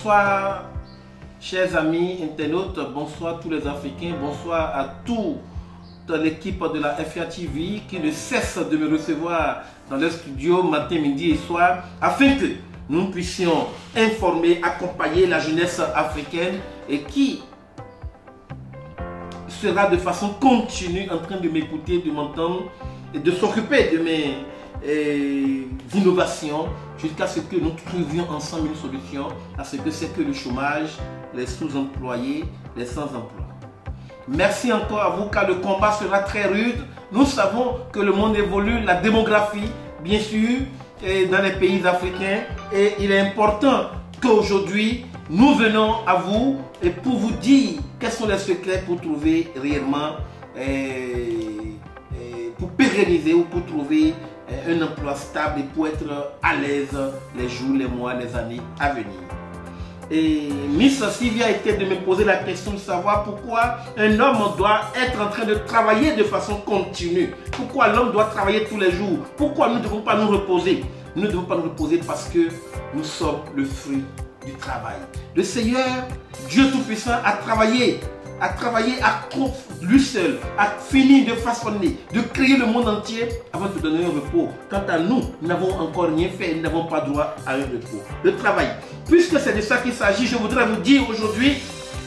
Bonsoir, chers amis internautes, bonsoir tous les Africains, bonsoir à toute l'équipe de la FA TV qui ne cesse de me recevoir dans le studio matin, midi et soir afin que nous puissions informer, accompagner la jeunesse africaine et qui sera de façon continue en train de m'écouter, de m'entendre et de s'occuper de mes innovations jusqu'à ce que nous trouvions ensemble une solution à ce que c'est que le chômage, les sous-employés, les sans-emploi. Merci encore à vous car le combat sera très rude. Nous savons que le monde évolue, la démographie, bien sûr, dans les pays africains et il est important qu'aujourd'hui nous venons à vous et pour vous dire quels sont les secrets pour trouver réellement, pour pérenniser ou pour trouver un emploi stable et pour être à l'aise les jours, les mois, les années à venir. Et Miss Sylvia était de me poser la question de savoir pourquoi un homme doit être en train de travailler de façon continue. Pourquoi l'homme doit travailler tous les jours. Pourquoi nous ne devons pas nous reposer. Nous ne devons pas nous reposer parce que nous sommes le fruit du travail. Le Seigneur, Dieu Tout-Puissant, a travaillé à lui seul, a fini de façonner, de créer le monde entier avant de donner un repos. Quant à nous, nous n'avons encore rien fait, nous n'avons pas droit à un repos. Le travail. Puisque c'est de ça qu'il s'agit, je voudrais vous dire aujourd'hui,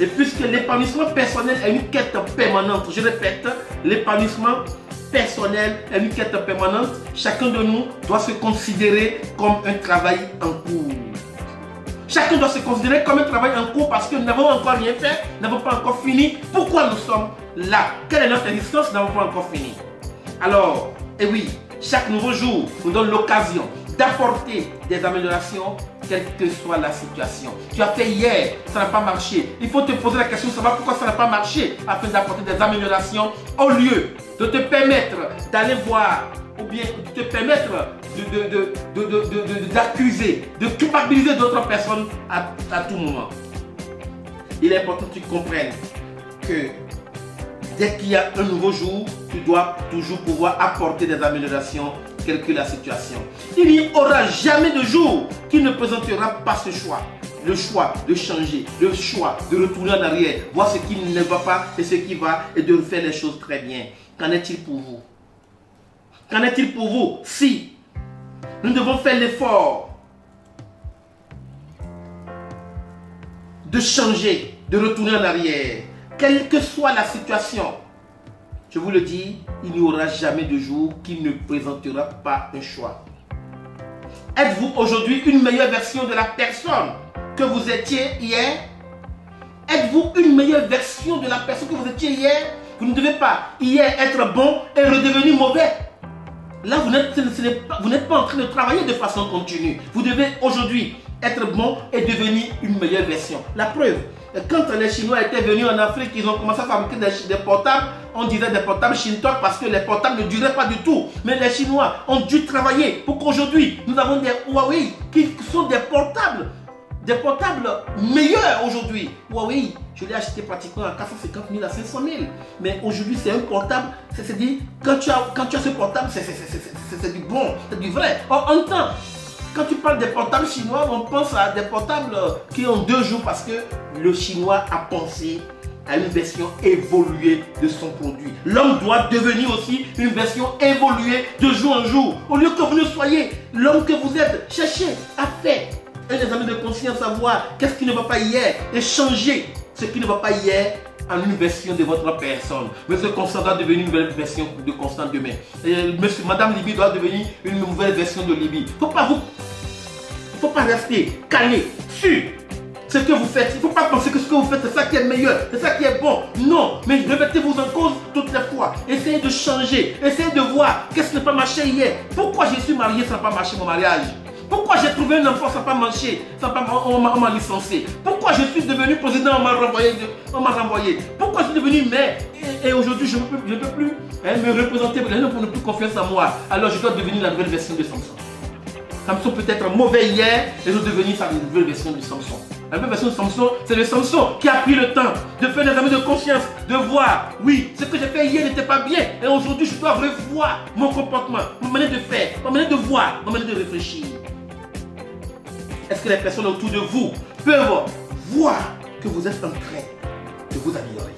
et puisque l'épanouissement personnel est une quête permanente, je répète, l'épanouissement personnel est une quête permanente, chacun de nous doit se considérer comme un travail en cours. Chacun doit se considérer comme un travail en cours parce que nous n'avons encore rien fait, nous n'avons pas encore fini. Pourquoi nous sommes là? Quelle est notre existence? Nous n'avons pas encore fini. Alors, et oui, chaque nouveau jour nous donne l'occasion d'apporter des améliorations, quelle que soit la situation. Tu as fait hier, ça n'a pas marché. Il faut te poser la question de savoir pourquoi ça n'a pas marché afin d'apporter des améliorations au lieu de te permettre d'aller voir ou bien de te permettre d'accuser, de culpabiliser d'autres personnes à tout moment. Il est important que tu comprennes que dès qu'il y a un nouveau jour, tu dois toujours pouvoir apporter des améliorations, quelle que la situation. Il n'y aura jamais de jour qui ne présentera pas ce choix. Le choix de changer, le choix de retourner en arrière, voir ce qui ne va pas et ce qui va et de faire les choses très bien. Qu'en est-il pour vous? Qu'en est-il pour vous si nous devons faire l'effort de changer, de retourner en arrière, quelle que soit la situation? Je vous le dis, il n'y aura jamais de jour qui ne présentera pas un choix. Êtes-vous aujourd'hui une meilleure version de la personne que vous étiez hier? Êtes-vous une meilleure version de la personne que vous étiez hier? Vous ne devez pas hier être bon et redevenir mauvais. Là, vous n'êtes pas en train de travailler de façon continue. Vous devez aujourd'hui être bon et devenir une meilleure version. La preuve, quand les Chinois étaient venus en Afrique, ils ont commencé à fabriquer des portables. On disait des portables Shintok parce que les portables ne duraient pas du tout. Mais les Chinois ont dû travailler pour qu'aujourd'hui, nous avons des Huawei qui sont des portables meilleurs aujourd'hui. Huawei, je l'ai acheté pratiquement à 450 000 à 500 000. Mais aujourd'hui, c'est un portable, c'est-à-dire, quand tu as ce portable, c'est du bon, c'est du vrai. Or, en temps, quand tu parles des portables chinois, on pense à des portables qui ont 2 jours parce que le chinois a pensé à une version évoluée de son produit. L'homme doit devenir aussi une version évoluée de jour en jour. Au lieu que vous ne soyez l'homme que vous êtes, cherchez à faire un examen de conscience, à voir qu'est-ce qui ne va pas hier et changer ce qui ne va pas hier en une version de votre personne. Monsieur Constant doit devenir une nouvelle version de Constant demain. Madame Libye doit devenir une nouvelle version de Libye. Il ne faut pas rester calé sur ce que vous faites. Il ne faut pas penser que ce que vous faites, c'est ça qui est meilleur, c'est ça qui est bon. Non, mais remettez-vous en cause toutes les fois. Essayez de changer, essayez de voir qu'est-ce qui n'a pas marché hier. Pourquoi je suis marié, ça n'a pas marché mon mariage? Pourquoi j'ai trouvé un emploi, ça n'a pas marché, on m'a licencié? Pourquoi je suis devenu président, on m'a renvoyé? Pourquoi je suis devenu maire et aujourd'hui je ne peux plus me représenter, les gens n'ont plus confiance en moi. Alors je dois devenir la nouvelle version de Samson. Samson peut être mauvais hier et je dois devenir la nouvelle version de Samson. La nouvelle version de Samson, c'est le Samson qui a pris le temps de faire des examens de conscience, de voir, oui, ce que j'ai fait hier n'était pas bien et aujourd'hui je dois revoir mon comportement, ma manière de faire, ma manière de voir, ma manière de réfléchir. Est-ce que les personnes autour de vous peuvent voir que vous êtes en train de vous améliorer?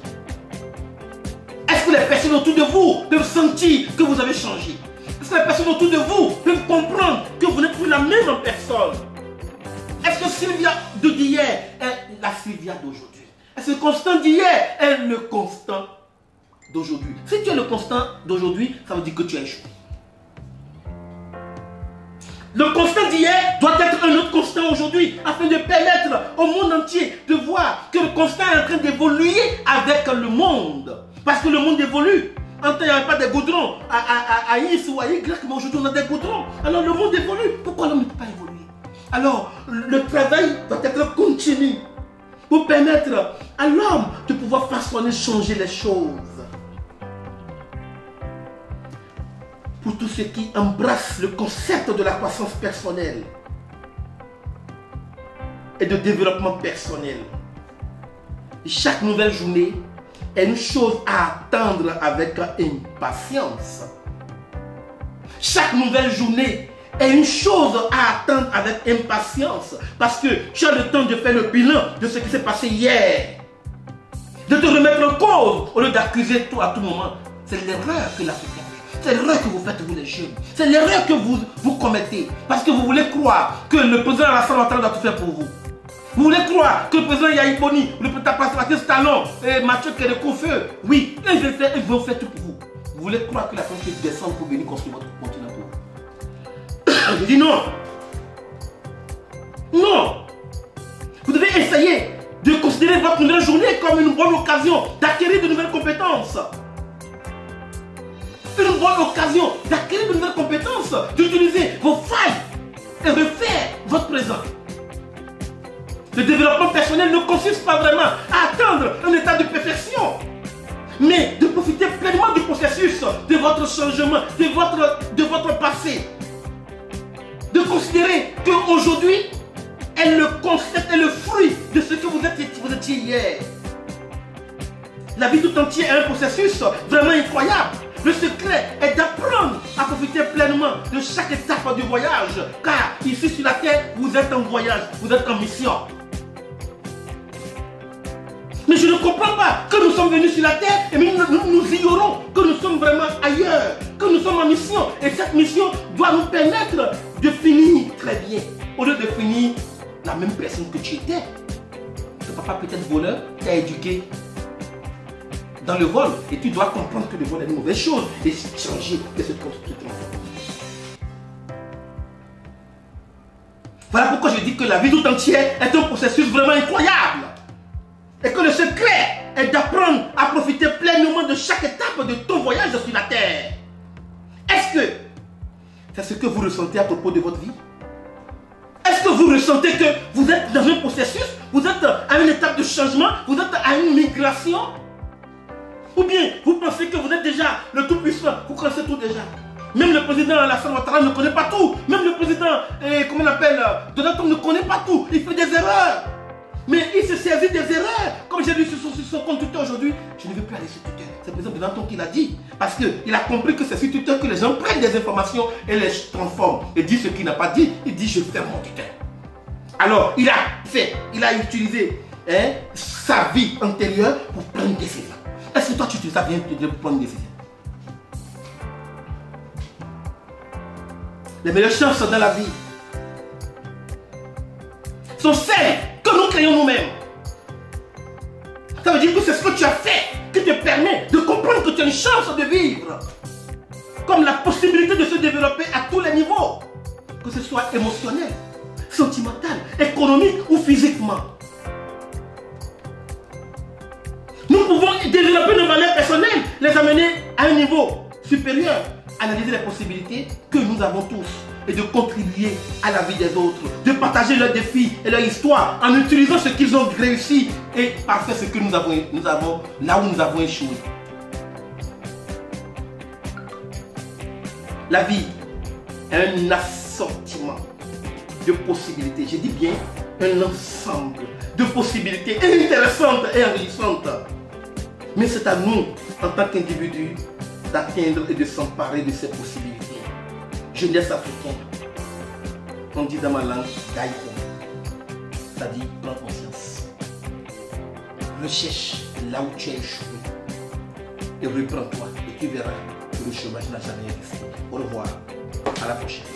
Est-ce que les personnes autour de vous peuvent sentir que vous avez changé? Est-ce que les personnes autour de vous peuvent comprendre que vous n'êtes plus la même personne? Est-ce que Sylvia d'hier est la Sylvia d'aujourd'hui? Est-ce que Constant d'hier est le Constant d'aujourd'hui? Si tu es le Constant d'aujourd'hui, ça veut dire que tu as échoué. Le Constant d'hier doit être un autre Constant aujourd'hui, afin de permettre au monde entier de voir que le Constant est en train d'évoluer avec le monde. Parce que le monde évolue. En temps, il n'y avait pas de goudrons à X ou à Y, mais aujourd'hui, on a des goudrons. Alors, le monde évolue. Pourquoi l'homme ne peut pas évoluer? Alors, le travail doit être continu pour permettre à l'homme de pouvoir façonner, changer les choses. Pour tous ceux qui embrassent le concept de la croissance personnelle et de développement personnel, chaque nouvelle journée est une chose à attendre avec impatience. Chaque nouvelle journée est une chose à attendre avec impatience, parce que tu as le temps de faire le bilan de ce qui s'est passé hier, de te remettre en cause au lieu d'accuser tout à tout moment. C'est l'erreur que l'Africain fait. C'est l'erreur que vous faites, vous les jeunes. C'est l'erreur que vous commettez, parce que vous voulez croire que le président Alassane Ouattara doit tout faire pour vous. Vous voulez croire que le président Yahi Boni, le Patrice Talon et Mathieu Kérékofeu, oui, ils vont faire tout pour vous. Vous voulez croire que la France peut descendre pour venir construire votre continent pour vous. Je dis non. Non. Vous devez essayer de considérer votre nouvelle journée comme une bonne occasion d'acquérir de nouvelles compétences. Une bonne occasion d'acquérir de nouvelles compétences, d'utiliser vos failles et refaire votre présent. Le développement personnel ne consiste pas vraiment à atteindre un état de perfection, mais de profiter pleinement du processus de votre changement, de votre passé. De considérer qu'aujourd'hui est le concept et le fruit de ce que vous étiez hier. La vie tout entière est un processus vraiment incroyable. Le secret est d'apprendre à profiter pleinement de chaque étape du voyage, car ici sur la terre, vous êtes en voyage, vous êtes en mission. Mais je ne comprends pas que nous sommes venus sur la terre et nous ignorons que nous sommes vraiment ailleurs, que nous sommes en mission. Et cette mission doit nous permettre de finir très bien, au lieu de finir la même personne que tu étais. Ton papa peut-être voleur, t'a éduqué dans le vol et tu dois comprendre que le vol est une mauvaise chose et changer de cette construction. Voilà pourquoi je dis que la vie tout entière est un processus vraiment incroyable. Et que le secret est d'apprendre à profiter pleinement de chaque étape de ton voyage sur la terre. Est-ce que c'est ce que vous ressentez à propos de votre vie? Est-ce que vous ressentez que vous êtes dans un processus? Vous êtes à une étape de changement? Vous êtes à une migration? Ou bien vous pensez que vous êtes déjà le tout-puissant? Vous connaissez tout déjà. Même le président Alassane Ouattara ne connaît pas tout. Même le président, comment on appelle, Donald Trump ne connaît pas tout. Il fait des erreurs. Mais il se saisit des erreurs. Comme j'ai lu sur son compte Twitter aujourd'hui, je ne veux plus aller sur Twitter. C'est le président Donald Trump qui l'a dit. Parce qu'il a compris que c'est sur Twitter que les gens prennent des informations et les transforment. Et dit ce qu'il n'a pas dit. Il dit je ferme mon Twitter. Alors il a utilisé sa vie antérieure pour prendre une décision. Est-ce que toi tu utilises ça bien pour prendre une décision? Les meilleures chances dans la vie sont celles que nous créons nous-mêmes. Ça veut dire que c'est ce que tu as fait qui te permet de comprendre que tu as une chance de vivre. Comme la possibilité de se développer à tous les niveaux. Que ce soit émotionnel, sentimental, économique ou physiquement. Nous pouvons développer nos valeurs personnelles, les amener à un niveau supérieur, analyser les possibilités que nous avons tous et de contribuer à la vie des autres, de partager leurs défis et leur histoire en utilisant ce qu'ils ont réussi et parfaire ce que nous avons là où nous avons échoué. La vie est un assortiment de possibilités, je dis bien un ensemble de possibilités intéressantes et enrichissantes. Mais c'est à nous, en tant qu'individus, d'atteindre et de s'emparer de ces possibilités. Jeunesse africaine, on dit dans ma langue, Gaïko. C'est-à-dire, prends conscience. Recherche là où tu as échoué. Et reprends-toi. Et tu verras que le chômage n'a jamais existé. Au revoir. À la prochaine.